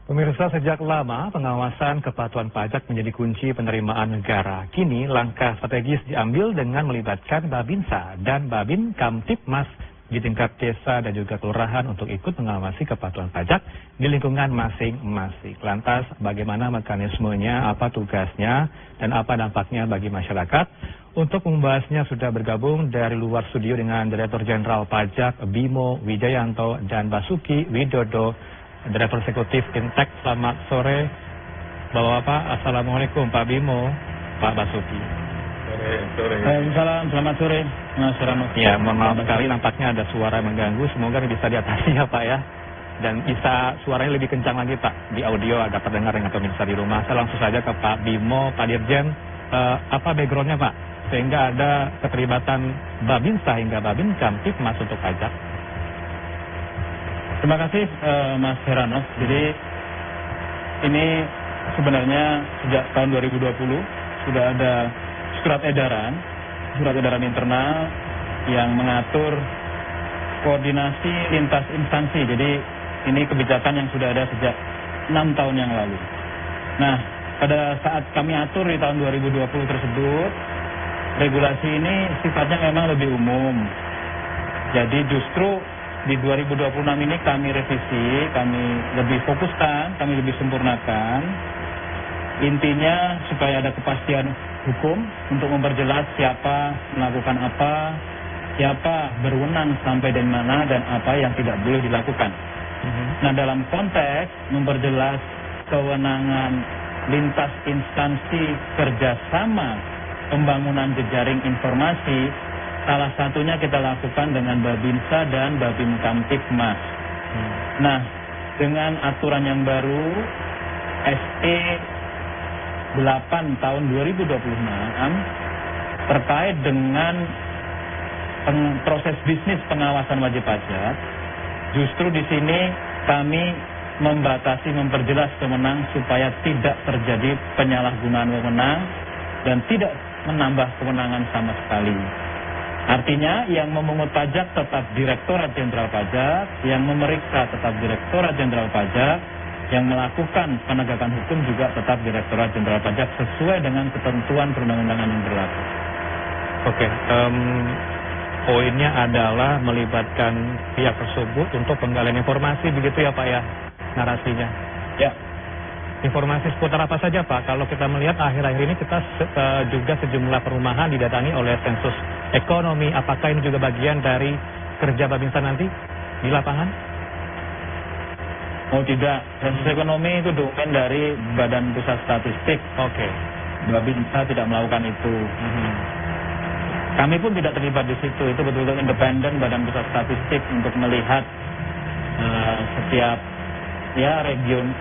Pemirsa, sejak lama pengawasan kepatuhan pajak menjadi kunci penerimaan negara. Kini langkah strategis diambil dengan melibatkan Babinsa dan Babin Kamtibmas di tingkat desa dan juga kelurahan untuk ikut mengawasi kepatuhan pajak di lingkungan masing-masing. Lantas bagaimana mekanismenya, apa tugasnya, dan apa dampaknya bagi masyarakat? Untuk membahasnya sudah bergabung dari luar studio dengan Direktur Jenderal Pajak Bimo Wijayanto dan Basuki Widodo, Direktur Eksekutif Intek. Selamat sore, Bapak-Bapak. Assalamualaikum, Pak Bimo, Pak Basuki. Sore. Waalaikumsalam, selamat sore, Mas Rano. Ya, mohon maaf sekali nampaknya ada suara yang mengganggu. Semoga bisa diatasi ya, Pak ya. Dan bisa suaranya lebih kencang lagi, Pak. Di audio agak terdengar dengan pemirsa di rumah. Saya langsung saja ke Pak Bimo, Pak Dirjen. Apa backgroundnya, Pak? Sehingga ada keterlibatan Babinsa hingga Babin Kamtibmas untuk pajak. Terima kasih, Mas Herano. Jadi ini sebenarnya sejak tahun 2020 sudah ada surat edaran internal yang mengatur koordinasi lintas instansi. Jadi ini kebijakan yang sudah ada sejak 6 tahun yang lalu. Nah, pada saat kami atur di tahun 2020 tersebut, regulasi ini sifatnya memang lebih umum. Jadi justru di 2026 ini kami revisi, kami lebih fokuskan, kami lebih sempurnakan. Intinya supaya ada kepastian hukum untuk memperjelas siapa melakukan apa, siapa berwenang sampai di mana, dan apa yang tidak boleh dilakukan. Nah, dalam konteks memperjelas kewenangan lintas instansi kerjasama pembangunan jejaring informasi, salah satunya kita lakukan dengan Babinsa dan Babin Kamtibmas. Nah, dengan aturan yang baru SE 8 tahun 2026 terkait dengan proses bisnis pengawasan wajib pajak, justru di sini kami memperjelas kewenangan supaya tidak terjadi penyalahgunaan wewenang dan tidak menambah kewenangan sama sekali. Artinya yang memungut pajak tetap Direktorat Jenderal Pajak, yang memeriksa tetap Direktorat Jenderal Pajak, yang melakukan penegakan hukum juga tetap Direktorat Jenderal Pajak sesuai dengan ketentuan perundang-undangan yang berlaku. Oke, poinnya adalah melibatkan pihak tersebut untuk penggalian informasi, begitu ya Pak ya, narasinya? Ya. Informasi seputar apa saja Pak? Kalau kita melihat akhir-akhir ini kita juga sejumlah perumahan didatangi oleh sensus ekonomi. Apakah ini juga bagian dari kerja Babinsa nanti di lapangan? Oh tidak, sensus ekonomi itu domain dari Badan Pusat Statistik. Oke. Babinsa tidak melakukan itu. Kami pun tidak terlibat di situ. Itu betul-betul independen Badan Pusat Statistik untuk melihat setiap region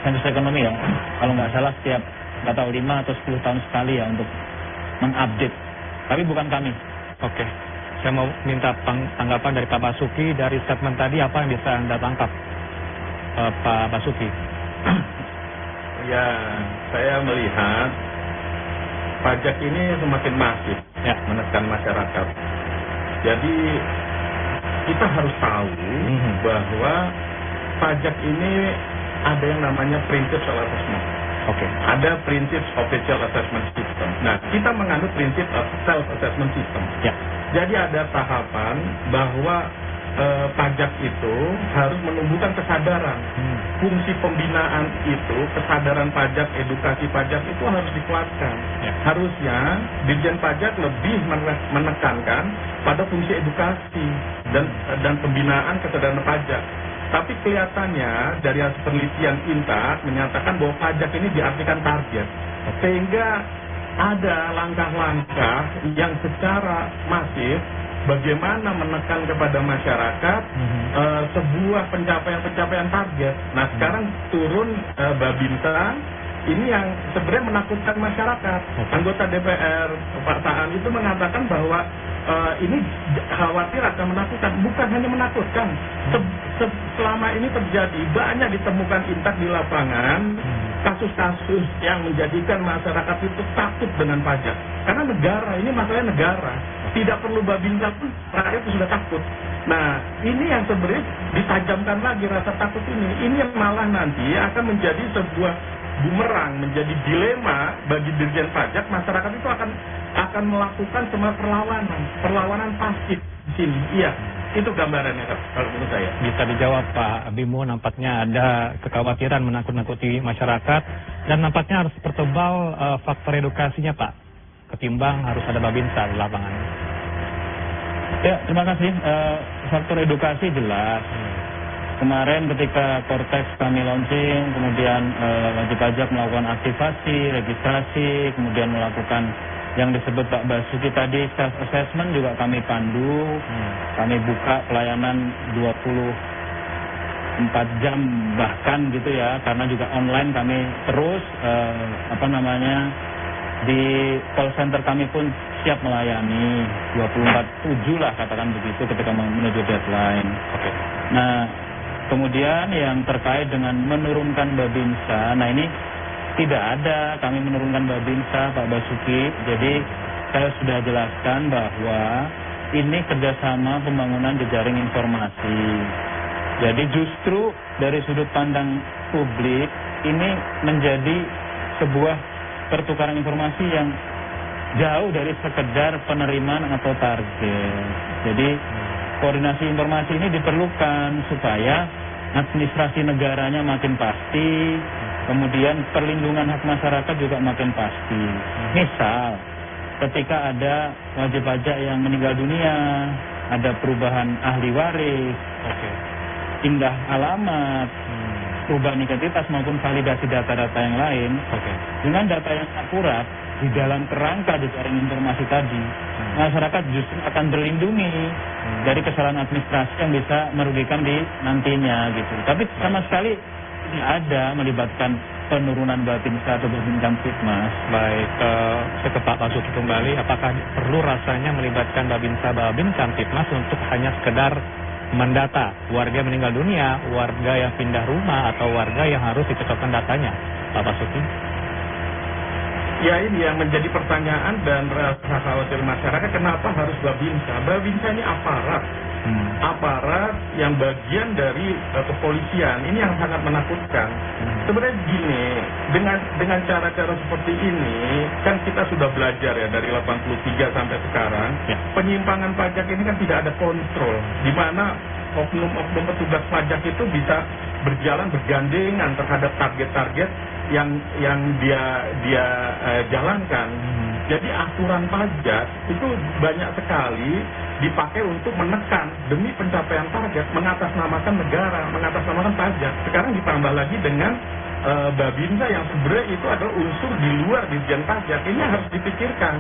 sensus ekonomi ya. Kalau nggak salah setiap nggak tahu 5 atau 10 tahun sekali ya untuk mengupdate. Tapi bukan kami. Oke. Saya mau minta tanggapan dari Pak Basuki dari statement tadi, apa yang bisa Anda tangkap, Pak Basuki? Ya, saya melihat pajak ini semakin masif menekan masyarakat. Jadi kita harus tahu bahwa pajak ini ada yang namanya Principal Assessment. Oke. Ada prinsip Official Assessment System. Nah, kita menganut prinsip Self Assessment System. Ya. Jadi ada tahapan bahwa pajak itu harus menumbuhkan kesadaran. Fungsi pembinaan itu, kesadaran pajak, edukasi pajak itu harus dikuatkan. Ya. Harusnya Dirjen Pajak lebih menekankan pada fungsi edukasi dan pembinaan kesadaran pajak. Tapi kelihatannya dari hasil penelitian Intak menyatakan bahwa pajak ini diartikan target. Sehingga ada langkah-langkah yang secara masif bagaimana menekan kepada masyarakat sebuah pencapaian target. Nah, sekarang turun Babinsa ini yang sebenarnya menakutkan masyarakat. Anggota DPR Pak Saan itu mengatakan bahwa ini khawatir akan menakutkan. Bukan hanya menakutkan. Selama ini terjadi banyak ditemukan Intak di lapangan kasus-kasus yang menjadikan masyarakat itu takut dengan pajak. Karena negara, ini masalahnya negara. Tidak perlu Babinsa pun rakyat itu sudah takut. Nah, ini yang sebenarnya ditajamkan lagi rasa takut ini. Ini yang malah nanti akan menjadi sebuah bumerang, menjadi dilema bagi Dirjen Pajak. Masyarakat itu akan melakukan semua perlawanan pasif di sini. Iya, itu gambarannya kalau menurut saya. Bisa dijawab Pak Bimo, nampaknya ada kekhawatiran menakut-nakuti masyarakat dan nampaknya harus pertebal faktor edukasinya Pak, ketimbang harus ada Babinsa di lapangan. Ya, terima kasih. Faktor edukasi jelas. Kemarin ketika Cortex kami launching, kemudian wajib pajak melakukan aktivasi, registrasi, kemudian melakukan yang disebut Pak Basuki tadi, self-assessment juga kami pandu. Kami buka pelayanan 24 jam bahkan gitu ya, karena juga online kami terus di call center kami pun siap melayani 24/7 lah katakan begitu ketika menuju deadline. Nah, kemudian yang terkait dengan menurunkan Babinsa, nah ini tidak ada kami menurunkan Babinsa Pak Basuki. Jadi saya sudah jelaskan bahwa ini kerjasama pembangunan jejaring informasi. Jadi justru dari sudut pandang publik ini menjadi sebuah pertukaran informasi yang jauh dari sekedar penerimaan atau target. Jadi koordinasi informasi ini diperlukan supaya administrasi negaranya makin pasti, kemudian perlindungan hak masyarakat juga makin pasti. Misal, ketika ada wajib pajak yang meninggal dunia, ada perubahan ahli waris, pindah alamat, perubahan identitas maupun validasi data-data yang lain, dengan data yang akurat di dalam kerangka jejaring informasi tadi, masyarakat justru akan terlindungi dari kesalahan administrasi yang bisa merugikan di nantinya gitu. Tapi sama sekali tidak ada melibatkan penurunan Babinsa atau Babin Kamtipmas. Baik, saya ke Pak Basuki kembali. Apakah perlu rasanya melibatkan Babinsa Babin Kamtipmas untuk hanya sekedar mendata warga meninggal dunia, warga yang pindah rumah, atau warga yang harus dicocokkan datanya, Pak Basuki? Ya, ini yang menjadi pertanyaan dan rasa khawatir masyarakat, kenapa harus Babinsa? Babinsa ini aparat yang bagian dari kepolisian. Ini yang sangat menakutkan. Sebenarnya gini, dengan cara-cara seperti ini, kan kita sudah belajar ya dari 83 sampai sekarang. Penyimpangan pajak ini kan tidak ada kontrol, di mana oknum-oknum petugas pajak itu bisa berjalan bergandengan terhadap target-target yang dia jalankan. Jadi aturan pajak itu banyak sekali dipakai untuk menekan demi pencapaian target, mengatasnamakan negara, mengatasnamakan pajak. Sekarang ditambah lagi dengan Babinsa yang sebenarnya itu adalah unsur di luar Dirjen Pajak. Ini harus dipikirkan.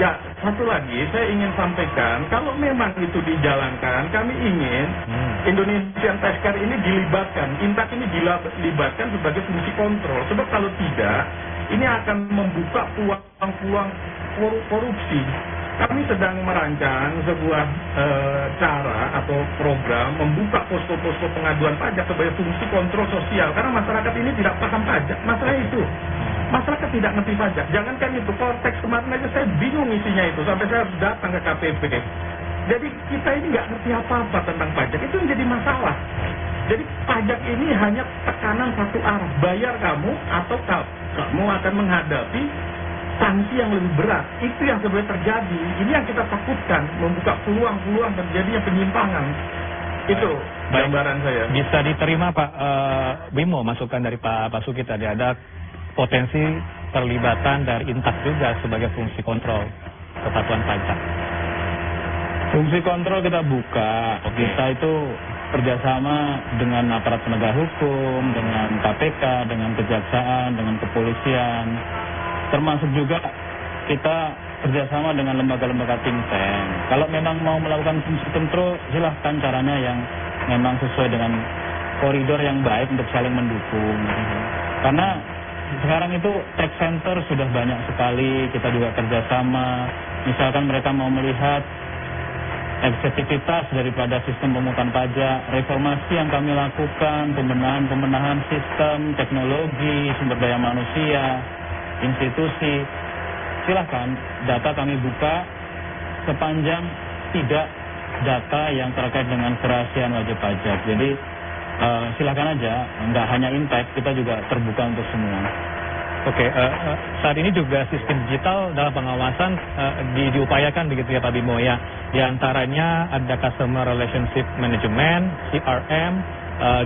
Ya, satu lagi saya ingin sampaikan, kalau memang itu dijalankan, kami ingin Indonesian Tax Care ini dilibatkan, Intak ini dilibatkan sebagai fungsi kontrol. Sebab kalau tidak, ini akan membuka peluang korupsi. Kami sedang merancang sebuah cara atau program membuka posko-posko pengaduan pajak sebagai fungsi kontrol sosial, karena masyarakat ini tidak paham pajak. Masalah itu, masyarakat tidak ngerti pajak. Jangankan itu, Cortex kemarin aja saya bingung isinya itu, sampai saya harus datang ke KPP. Jadi kita ini nggak ngerti apa-apa tentang pajak, itu menjadi masalah. Jadi pajak ini hanya tekanan satu arah, bayar kamu atau kamu akan menghadapi sanksi yang lebih berat. Itu yang sebenarnya terjadi. Ini yang kita takutkan, membuka peluang-peluang terjadinya penyimpangan. Itu gambaran saya. Bisa diterima Pak Bimo masukan dari Pak Basuki tadi, ada potensi terlibatan dari Intak juga sebagai fungsi kontrol kepatuhan pajak. Fungsi kontrol kita buka. Kita itu kerjasama dengan aparat penegak hukum, dengan KPK, dengan kejaksaan, dengan kepolisian. Termasuk juga kita kerjasama dengan lembaga-lembaga think tank. Kalau memang mau melakukan fungsi kontrol, silahkan caranya yang memang sesuai dengan koridor yang baik untuk saling mendukung. Karena sekarang itu tax center sudah banyak sekali, kita juga kerjasama. Misalkan mereka mau melihat efektivitas daripada sistem pemungutan pajak, reformasi yang kami lakukan, pembenahan sistem, teknologi, sumber daya manusia, institusi, silahkan data kami buka sepanjang tidak data yang terkait dengan kerahasiaan wajib pajak. Jadi silakan aja, nggak hanya Intek, kita juga terbuka untuk semua. Oke, saat ini juga sistem digital dalam pengawasan diupayakan begitu ya Pak Bimo ya. Di antaranya ada Customer Relationship Management, CRM,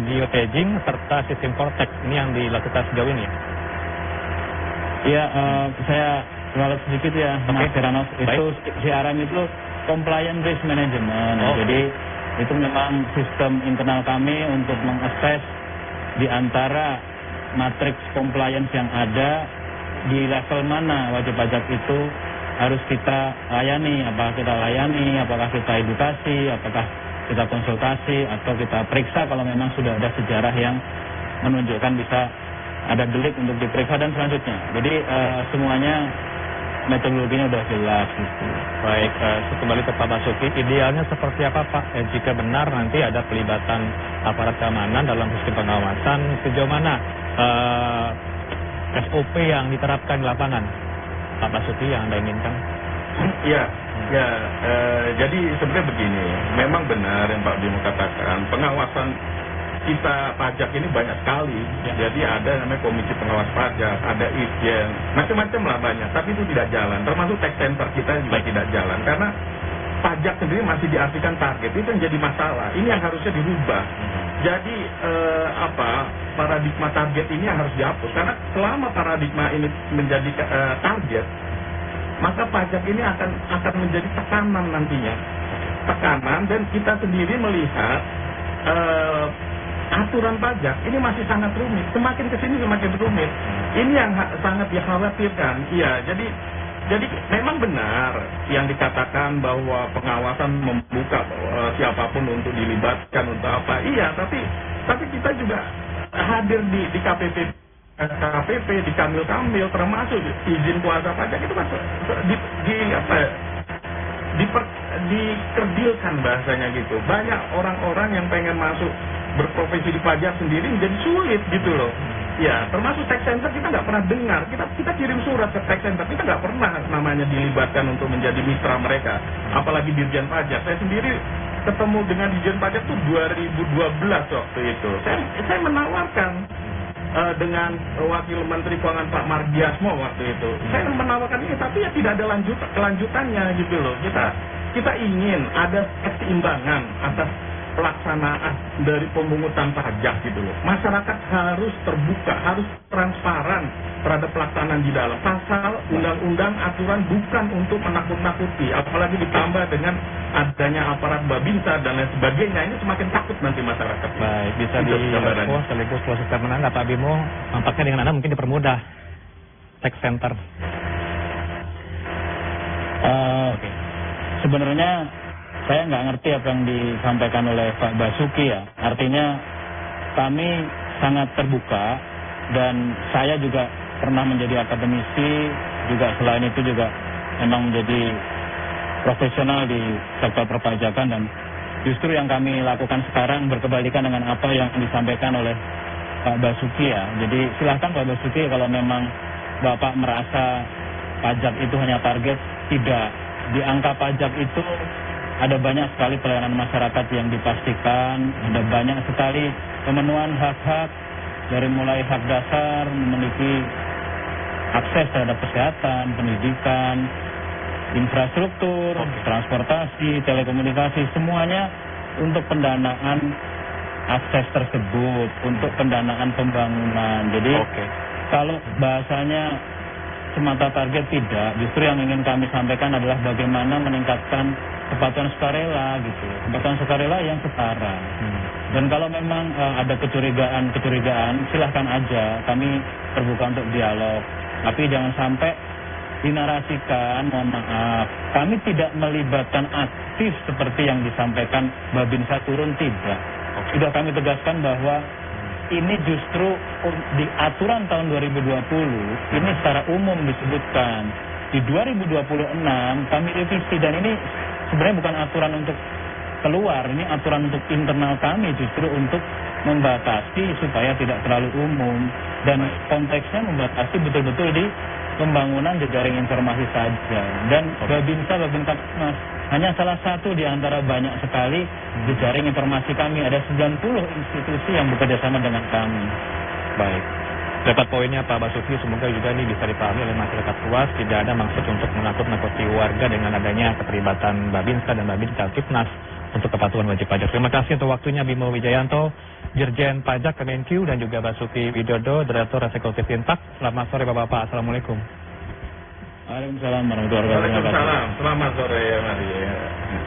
geotagging, serta sistem Cortex. Ini yang dilakukan sejauh ini. Ya, saya mengalat sedikit ya, Mas Heranov. Itu CRM itu Compliance Risk Management. Jadi itu memang sistem internal kami untuk mengakses di antara matriks compliance yang ada, di level mana wajib pajak itu harus kita layani, apakah kita edukasi, apakah kita konsultasi, atau kita periksa kalau memang sudah ada sejarah yang menunjukkan bisa ada delik untuk diperiksa dan selanjutnya. Jadi semuanya metodologinya udah jelas gitu. Baik, kembali ke Pak Basuki, idealnya seperti apa Pak? Jika benar nanti ada pelibatan aparat keamanan dalam sistem pengawasan, sejauh mana SOP yang diterapkan di lapangan, Pak Basuki, yang Anda inginkan? Ya, jadi sebenarnya begini, memang benar yang Pak Bimo katakan, pengawasan kita pajak ini banyak sekali. Jadi ada namanya komisi pengawas pajak, ada Itjen, macam-macam lah banyak, tapi itu tidak jalan. Termasuk tax center kita juga tidak jalan karena pajak sendiri masih diartikan target. Itu yang jadi masalah. Ini yang harusnya dirubah. Jadi paradigma target ini yang harus dihapus, karena selama paradigma ini menjadi target, maka pajak ini akan menjadi tekanan nantinya, dan kita sendiri melihat aturan pajak ini masih sangat rumit, semakin kesini semakin rumit. Ini yang sangat dikhawatirkan. Iya, jadi memang benar yang dikatakan bahwa pengawasan membuka siapapun untuk dilibatkan untuk apa. Iya, tapi kita juga hadir di KPP, di Kamil, termasuk izin kuasa pajak itu kan dikerdilkan bahasanya gitu. Banyak orang-orang yang pengen masuk berprofesi di pajak sendiri menjadi sulit gitu loh. Ya, termasuk tax center kita nggak pernah dengar. Kita kirim surat ke tax center, kita nggak pernah namanya dilibatkan untuk menjadi mitra mereka. Apalagi Dirjen Pajak. Saya sendiri ketemu dengan Dirjen Pajak tuh 2012 waktu itu. Saya menawarkan dengan Wakil Menteri Keuangan Pak Mardiasmo waktu itu. Saya menawarkan ini, tapi ya tidak ada kelanjutannya gitu loh. Kita ingin ada keseimbangan atas pelaksanaan dari pemungutan pajak gitu loh. Masyarakat harus terbuka, harus transparan terhadap pelaksanaan di dalam. Pasal undang-undang aturan bukan untuk menakut-nakuti, apalagi ditambah dengan adanya aparat Babinsa dan lain sebagainya. Ini semakin takut nanti masyarakat. Baik, bisa direspon sekaligus proses kemenangan Pak Bimo. Nampaknya dengan Anda mungkin dipermudah tax center. Sebenarnya saya nggak ngerti apa yang disampaikan oleh Pak Basuki ya. Artinya kami sangat terbuka, dan saya juga pernah menjadi akademisi, juga selain itu juga memang menjadi profesional di sektor perpajakan, dan justru yang kami lakukan sekarang berkebalikan dengan apa yang disampaikan oleh Pak Basuki ya. Jadi silahkan Pak Basuki, kalau memang Bapak merasa pajak itu hanya target, tidak. Di angka pajak itu ada banyak sekali pelayanan masyarakat yang dipastikan, ada banyak sekali pemenuhan hak-hak, dari mulai hak dasar, memiliki akses terhadap kesehatan, pendidikan, infrastruktur, transportasi, telekomunikasi, semuanya untuk pendanaan akses tersebut, untuk pendanaan pembangunan. Jadi kalau bahasanya semata target, tidak, justru yang ingin kami sampaikan adalah bagaimana meningkatkan kepatuhan sukarela gitu, kepatuhan sukarela yang setara. Dan kalau memang ada kecurigaan, silahkan aja, kami terbuka untuk dialog. Tapi jangan sampai dinarasikan, mohon maaf, kami tidak melibatkan aktif seperti yang disampaikan Babinsa turun, tidak. Sudah kami tegaskan bahwa ini justru di aturan tahun 2020 ini secara umum disebutkan. Di 2026 kami revisi, dan ini sebenarnya bukan aturan untuk keluar, ini aturan untuk internal kami, justru untuk membatasi supaya tidak terlalu umum, dan konteksnya membatasi betul-betul di pembangunan jejaring informasi saja. Dan Babinsa, Babin Kaptipmas hanya salah satu di antara banyak sekali jejaring informasi kami. Ada 90 institusi yang bekerja sama dengan kami. Baik. Dapat poinnya Pak Basuki, semoga juga ini bisa dipahami oleh masyarakat luas. Tidak ada maksud untuk menakut-nakuti warga dengan adanya keterlibatan Babinsa dan Babin Kaptipmas untuk kepatuhan wajib pajak. Terima kasih untuk waktunya Bimo Wijayanto, Dirjen Pajak Kemenkyu, dan juga Basuki Widodo, Direktur Eksekutif Intak. Selamat sore Bapak-Bapak, Assalamualaikum. Waalaikumsalam warahmatullahi wabarakatuh. Waalaikumsalam, selamat sore ya Mari.